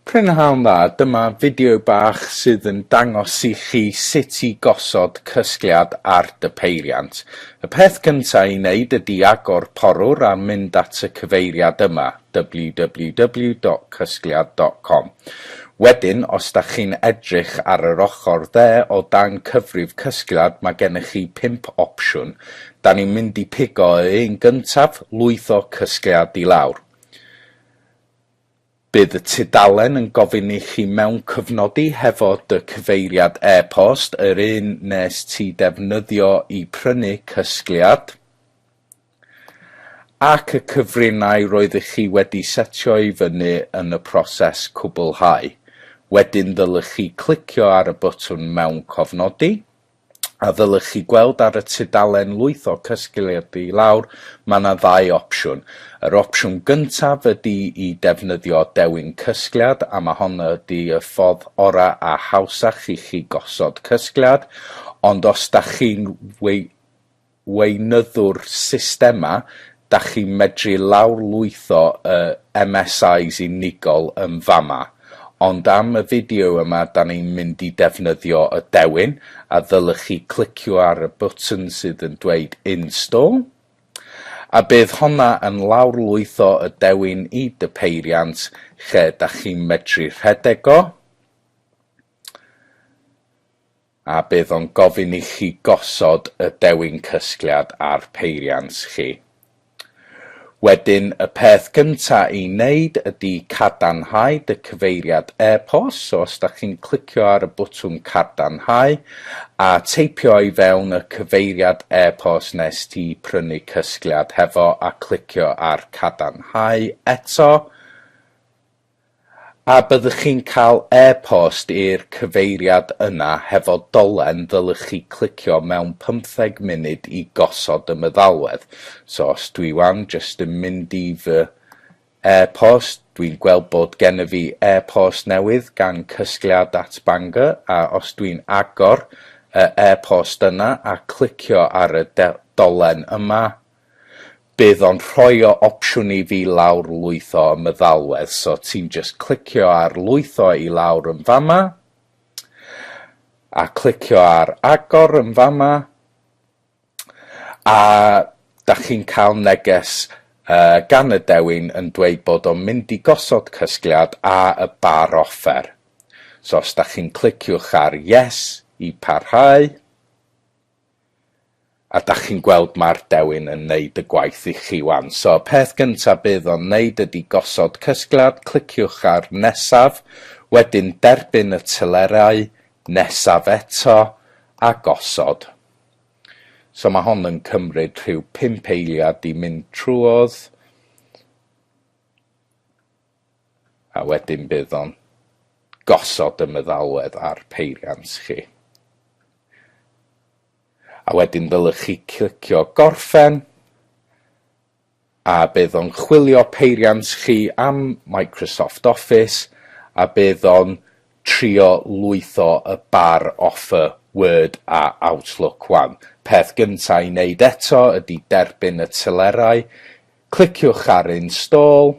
Prynhawn dda, dyma fideo bach sydd yn dangos i chi sut i gosod cysgliad ar dy peiriant. Y peth gyntaf i wneud ydy agor porwr a mynd at y cyfeiriad yma, www.cysgliad.com. Wedyn, os da chi'n edrych ar yr ochr dde o dan cyfrif cysgliad, mae gennych chi 5 opsiwn. Da ni'n mynd i pigo un gyntaf, lwytho cysgliad i lawr. Bydd y tudalen yn gofyn i chi mewn cyfnodi hefo dy cyfeiriad e-post, yr un nes ti defnyddio i prynu cysgliad, ac y cyfrinau roeddech chi wedi setio i fyny yn y proses cwblhau. Wedyn ddylech chi clicio ar y botwm mewn cofnodi, a ddylech chi gweld ar y tudalen lwytho cysgliad i lawr, mae yna 2 opsiwn. Yr opsiwn gyntaf ydy i defnyddio dewin cysgliad, a mae honna ydy y ffordd orau a hawsach i chi gosod cysgliad, ond os da chi'n weinyddwr systema, da chi'n medru lawr-lwytho MSIs unigol yn fama. Ond am y fideo yma, da ni'n mynd i defnyddio y dewin, a ddylech chi clicio ar y button sydd yn dweud Install, a bydd honna yn lawr-lwytho y dewin i dy peiriant lle da chi'n medru rhedeg o, a bydd o'n gofyn i chi gosod y dewin cysgliad ar peiriant chi. Wedyn, y peth gyntaf i wneud ydy cadarnhau dy cyfeiriad e-post, so os da chi'n clicio ar y bwtwm cadarnhau a teipio i fewn y cyfeiriad e-post nes ti prynu cysgliad hefo a clicio ar cadarnhau eto, a byddwch chi'n cael e-post i'r cyfeiriad yna hefo dolen ddylech chi clicio mewn 15 munud i gosod y meddalwedd. So os dwi wan jyst yn mynd i fy e-post, dwi'n gweld bod gen fi e-post newydd gan Cysgliad at Bangor, a os dwi'n agor y e-post yna a clicio ar y dolen yma, bydd o'n rhoi o opsiwn i fi lawr-lwytho y meddalwedd, so ti'n just clicio ar lwytho i lawr yn fama, a clicio ar agor yn fama, a da chi'n cael neges gan y dewin yn dweud bod o'n mynd i gosod cysgliad a y bar offer. So os da chi'n cliciwch ar yes i parhau, a da chi'n gweld mae'r dewin yn neud y gwaith i chi wan. So, y peth gyntaf bydd o'n neud ydy gosod cysgliad, cliciwch ar nesaf, wedyn derbyn y tylerau, nesaf eto, a gosod. So mae hon yn cymryd rhyw 5 eiliad i mynd trwodd, a wedyn bydd o'n gosod y meddalwedd ar peiriant chi. A wedyn ddylech chi clicio gorffen, a bydd o'n chwilio peiriant chi am Microsoft Office, a bydd o'n trio lwytho y bar offer Word a Outlook 1. Peth gyntaf i wneud eto ydy derbyn y tylerau, cliciwch ar Install,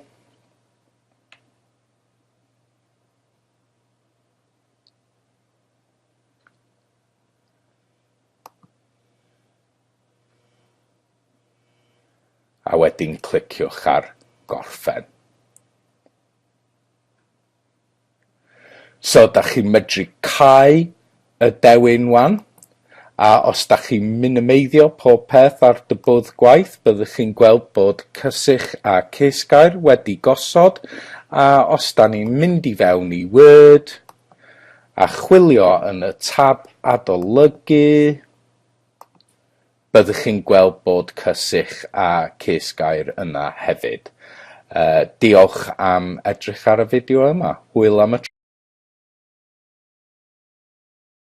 a wedyn cliciwch ar gorffen. So, da chi'n medru cau y dewin wan, a os da chi'n minimeiddio pob peth ar dy bwrdd gwaith, byddwch chi'n gweld bod cysych a cysgair wedi gosod, a os da ni'n mynd i fewn i Word, a chwilio yn y tab adolygu, byddwch chi'n gweld bod cysych a cysgair yna hefyd. Diolch am edrych ar y fideo yma. Hwyl am y tro.